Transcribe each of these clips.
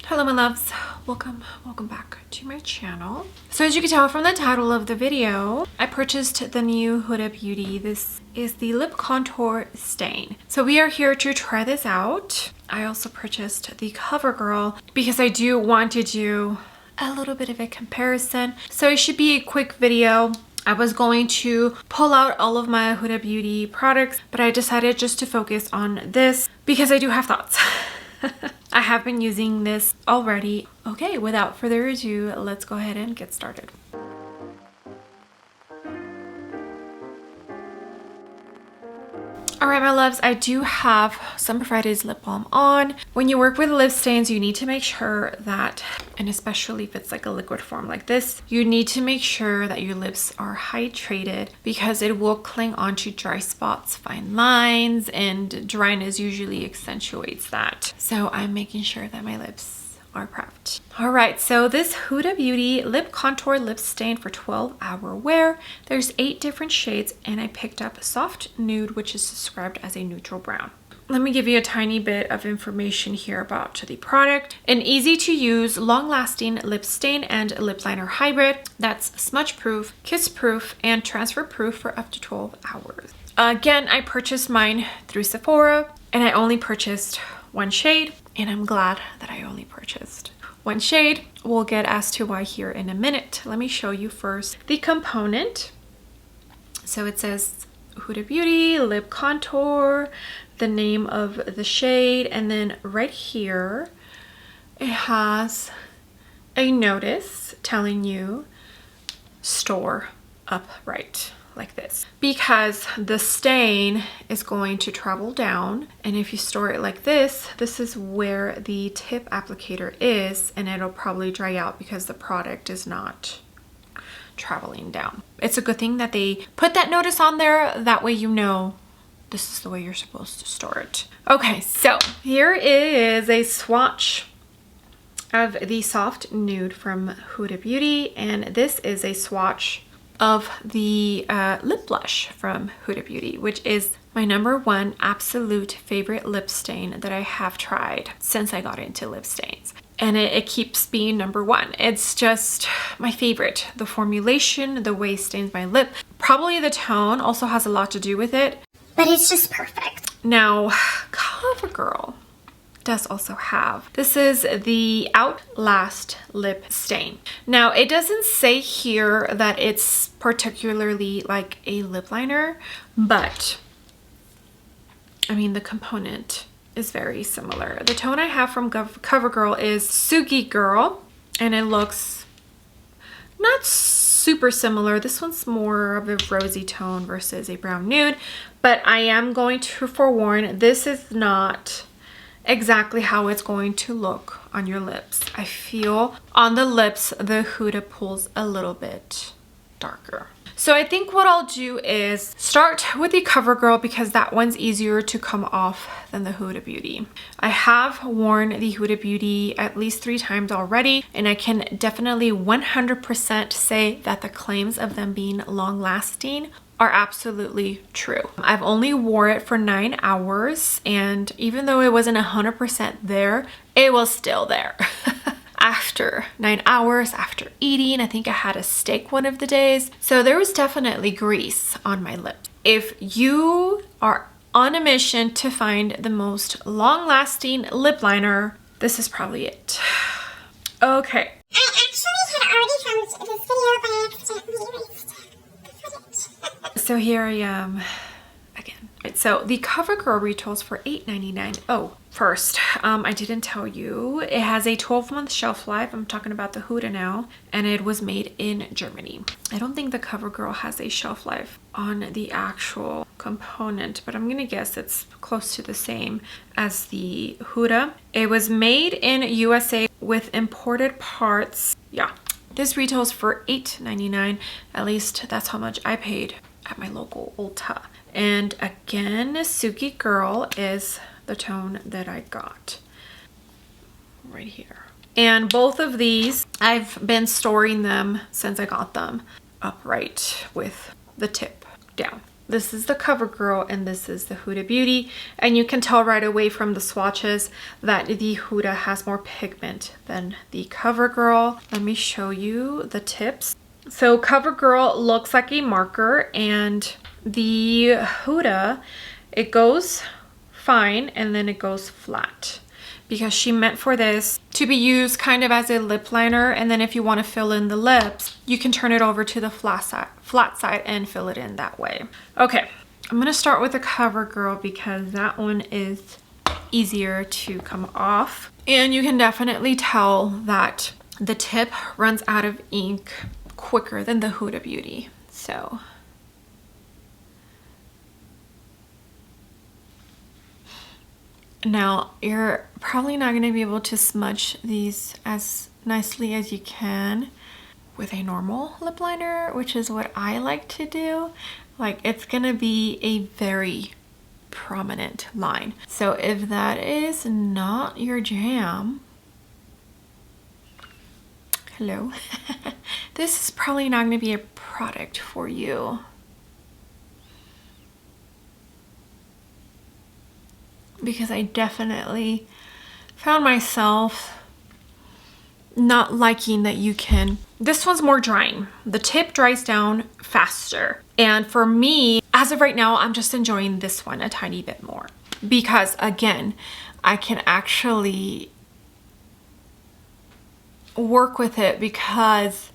Hello my loves, welcome back to my channel. So as you can tell from the title of the video, I purchased the new Huda Beauty. This is the lip contour stain. So we are here to try this out. I also purchased the Covergirl because I do want to do a little bit of a comparison. So it should be a quick video. I was going to pull out all of my Huda Beauty products, but I decided just to focus on this because I do have thoughts. I have been using this already. Okay, without further ado, let's go ahead and get started. Alright my loves, I do have Summer Fridays lip balm on. When you work with lip stains, you need to make sure that, and especially if it's like a liquid form like this, you need to make sure that your lips are hydrated because it will cling onto dry spots, fine lines, and dryness usually accentuates that. So I'm making sure that my lips are prepped. Alright, so this Huda Beauty lip contour lip stain for 12-hour wear. There's 8 different shades and I picked up soft nude, which is described as a neutral brown. Let me give you a tiny bit of information here about the product. An easy to use, long-lasting lip stain and lip liner hybrid that's smudge proof, kiss proof, and transfer proof for up to 12 hours. Again, I purchased mine through Sephora and I only purchased one shade, and I'm glad that I only purchased one shade. We'll get as to why here in a minute. Let me show you first the component. So it says Huda Beauty lip contour, the name of the shade, and then right here it has a notice telling you store upright, like this, because the stain is going to travel down, and if you store it like this, this is where the tip applicator is, and it'll probably dry out because the product is not traveling down. It's a good thing that they put that notice on there, that way you know this is the way you're supposed to store it. Okay, so here is a swatch of the soft nude from Huda Beauty, and this is a swatch of the lip blush from Huda Beauty, which is my #1 absolute favorite lip stain that I have tried since I got into lip stains. And it keeps being #1. It's just my favorite. The formulation, the way it stains my lip. Probably the tone also has a lot to do with it, but it's just perfect. Now, Covergirl does also have. This is the Outlast lip stain. Now it doesn't say here that it's particularly like a lip liner, but I mean the component is very similar. The tone I have from Covergirl is Sugi Girl, and it looks not super similar. This one's more of a rosy tone versus a brown nude, but I am going to forewarn, this is not exactly how it's going to look on your lips. I feel on the lips the Huda pulls a little bit darker. So I think what I'll do is start with the Covergirl because that one's easier to come off than the Huda Beauty. I have worn the Huda Beauty at least 3 times already, and I can definitely 100% say that the claims of them being long lasting are absolutely true. I've only wore it for 9 hours, and even though it wasn't 100% there, it was still there. After 9 hours, after eating, I think I had a steak one of the days, so there was definitely grease on my lips. If you are on a mission to find the most long-lasting lip liner, this is probably it. Okay. I actually had already filmed this video by accident. So here I am again. So the Covergirl retails for $8.99. Oh, first, I didn't tell you, it has a 12-month shelf life. I'm talking about the Huda now, and it was made in Germany. I don't think the Covergirl has a shelf life on the actual component, but I'm gonna guess it's close to the same as the Huda. It was made in USA with imported parts. Yeah, this retails for $8.99. At least that's how much I paid at my local Ulta. And again, Sugi Girl is the tone that I got right here. And both of these, I've been storing them since I got them upright with the tip down. This is the Covergirl and this is the Huda Beauty. And you can tell right away from the swatches that the Huda has more pigment than the Covergirl. Let me show you the tips. So Covergirl looks like a marker, and the Huda, it goes fine and then it goes flat, because she meant for this to be used kind of as a lip liner, and then if you want to fill in the lips, you can turn it over to the flat side and fill it in that way. Okay, I'm gonna start with the Covergirl because that one is easier to come off, and you can definitely tell that the tip runs out of ink quicker than the Huda Beauty. So now you're probably not going to be able to smudge these as nicely as you can with a normal lip liner, which is what I like to do. Like, it's going to be a very prominent line. So if that is not your jam, hello, this is probably not going to be a product for you. Because I definitely found myself not liking that you can. This one's more drying. The tip dries down faster. And for me, as of right now, I'm just enjoying this one a tiny bit more. Because again, I can actually work with it because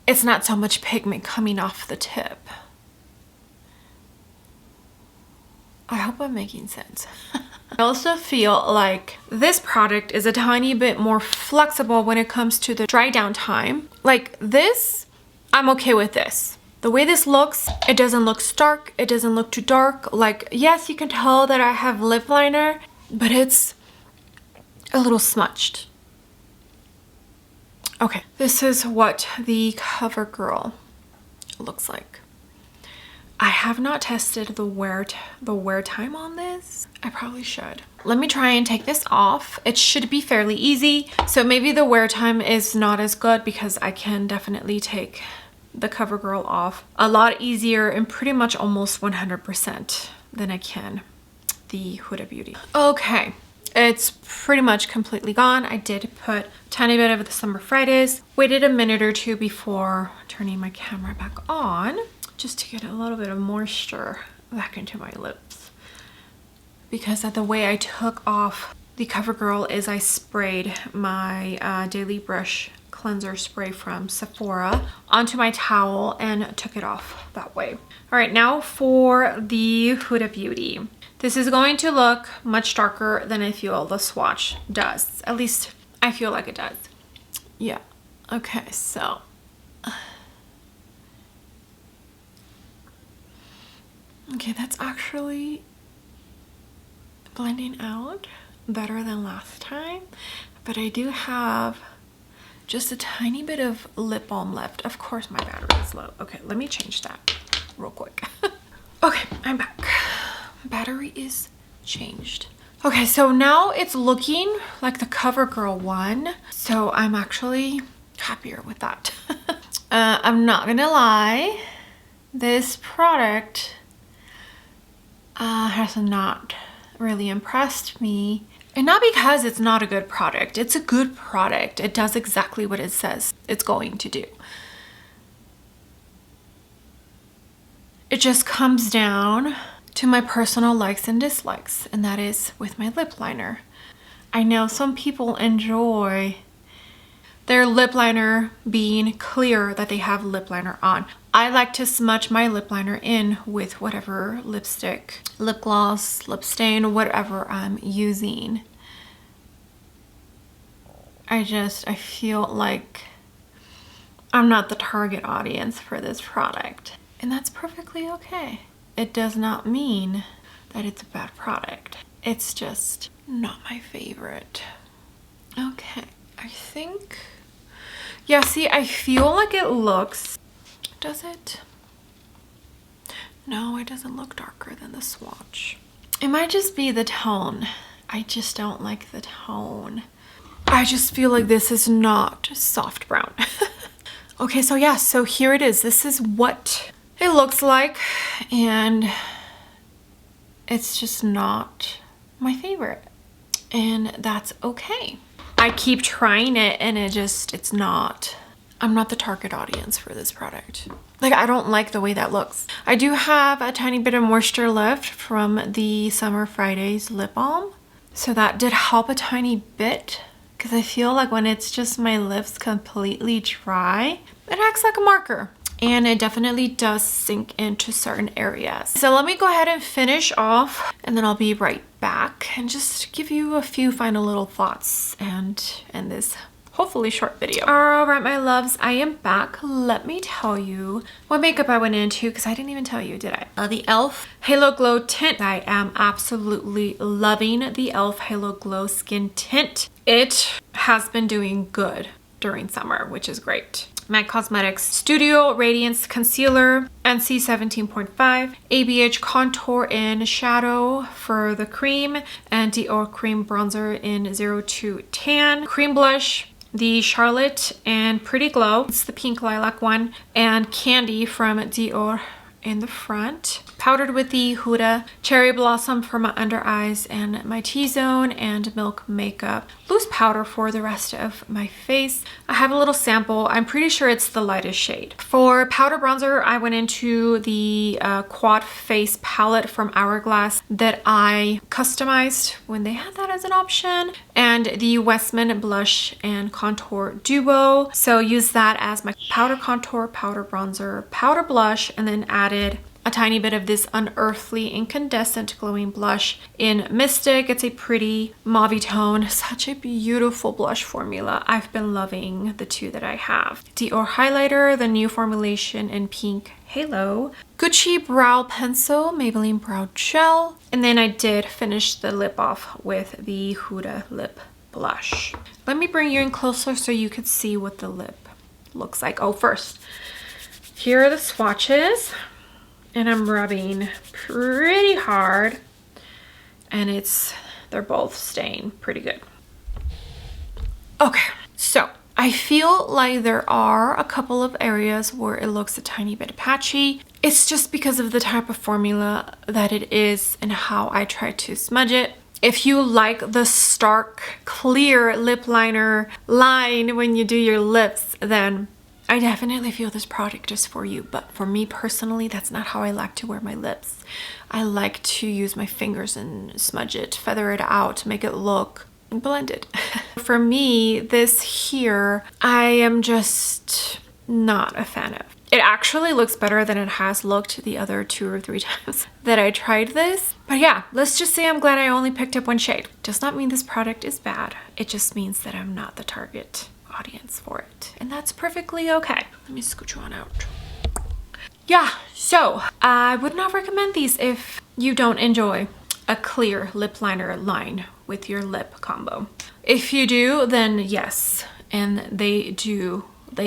it's not so much pigment coming off the tip. I hope I'm making sense. I also feel like this product is a tiny bit more flexible when it comes to the dry down time. Like this, I'm okay with this. The way this looks, it doesn't look stark, it doesn't look too dark. Like, yes, you can tell that I have lip liner, but it's a little smudged. Okay, this is what the Covergirl looks like. I have not tested the wear time on this. I probably should. Let me try and take this off. It should be fairly easy. So maybe the wear time is not as good because I can definitely take the Covergirl off a lot easier and pretty much almost 100% than I can the Huda Beauty. Okay, it's pretty much completely gone. I did put a tiny bit of the Summer Fridays. Waited a minute or two before turning my camera back on, just to get a little bit of moisture back into my lips. Because the way I took off the Covergirl is I sprayed my Daily Brush cleanser spray from Sephora onto my towel and took it off that way. All right, now for the Huda Beauty. This is going to look much darker than I feel the swatch does. At least I feel like it does. Yeah. Okay, so okay, that's actually blending out better than last time, but I do have just a tiny bit of lip balm left. Of course my battery is low. Okay, let me change that real quick. Okay, I'm back. Battery is changed. Okay, so now it's looking like the Covergirl one, so I'm actually happier with that. I'm not gonna lie, this product has not really impressed me. And not because it's not a good product. It's a good product. It does exactly what it says it's going to do. It just comes down to my personal likes and dislikes, and that is with my lip liner. I know some people enjoy their lip liner being clear that they have lip liner on. I like to smudge my lip liner in with whatever lipstick, lip gloss, lip stain, whatever I'm using. I feel like I'm not the target audience for this product, and that's perfectly okay. It does not mean that it's a bad product. It's just not my favorite. Okay, I think, yeah, see, I feel like it looks, does it? No, it doesn't look darker than the swatch. It might just be the tone. I just don't like the tone. I just feel like this is not soft brown. Okay, so yeah, so here it is. This is what it looks like, and it's just not my favorite, and that's okay. I keep trying it and it's not, I'm not the target audience for this product. Like, I don't like the way that looks. I do have a tiny bit of moisture left from the Summer Fridays lip balm, so that did help a tiny bit, because I feel like when it's just my lips completely dry, it acts like a marker. And it definitely does sink into certain areas. So let me go ahead and finish off, and then I'll be right back and just give you a few final little thoughts and end this hopefully short video. All right, my loves, I am back. Let me tell you what makeup I went into, because I didn't even tell you, did I? The e.l.f. Halo Glow Tint. I am absolutely loving the e.l.f. Halo Glow Skin Tint. It has been doing good during summer, which is great. MAC Cosmetics Studio Radiance Concealer, NC 17.5, ABH Contour in Shadow for the cream, and Dior Cream Bronzer in 02 Tan. Cream Blush, the Charlotte and Pretty Glow. It's the pink lilac one. And Candy from Dior in the front. Powdered with the Huda Cherry Blossom for my under eyes and my T-zone, and Milk Makeup loose powder for the rest of my face. I have a little sample. I'm pretty sure it's the lightest shade. For powder bronzer, I went into the Quad Face palette from Hourglass that I customized when they had that as an option, and the Westman Blush and Contour Duo. So use that as my powder contour, powder bronzer, powder blush, and then added a tiny bit of this Unearthly Incandescent Glowing Blush in Mystic. It's a pretty mauve tone. Such a beautiful blush formula. I've been loving the two that I have. Dior Highlighter, the new formulation in Pink Halo. Gucci Brow Pencil, Maybelline Brow Gel. And then I did finish the lip off with the Huda Lip Blush. Let me bring you in closer so you could see what the lip looks like. Oh, first, here are the swatches. And I'm rubbing pretty hard, and they're both staying pretty good. Okay, so I feel like there are a couple of areas where it looks a tiny bit patchy. It's just because of the type of formula that it is and how I try to smudge it. If you like the stark, clear lip liner line when you do your lips, then I definitely feel this product is for you. But for me personally, that's not how I like to wear my lips. I like to use my fingers and smudge it, feather it out, make it look blended. For me, this here, I am just not a fan of. It actually looks better than it has looked the other 2 or 3 times that I tried this. But yeah, let's just say I'm glad I only picked up one shade. Does not mean this product is bad. It just means that I'm not the target audience for it, and that's perfectly okay. Let me scooch you on out. Yeah, so I would not recommend these if you don't enjoy a clear lip liner line with your lip combo. If you do, then yes, and they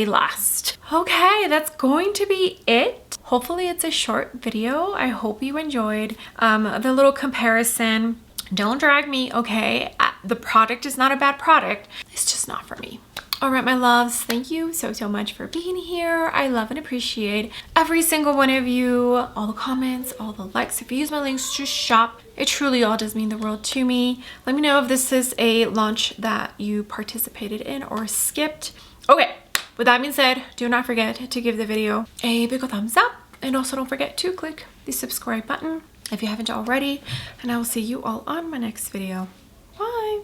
last. Okay, that's going to be it. Hopefully it's a short video. I hope you enjoyed the little comparison. Don't drag me, okay? The product is not a bad product. It's just not for me. All right, my loves, thank you so much for being here. I love and appreciate every single one of you, all the comments, all the likes. If you use my links to shop, it truly all does mean the world to me. Let me know if this is a launch that you participated in or skipped. Okay, with that being said, do not forget to give the video a big ol' thumbs up, and also don't forget to click the subscribe button if you haven't already, and I will see you all on my next video. Bye.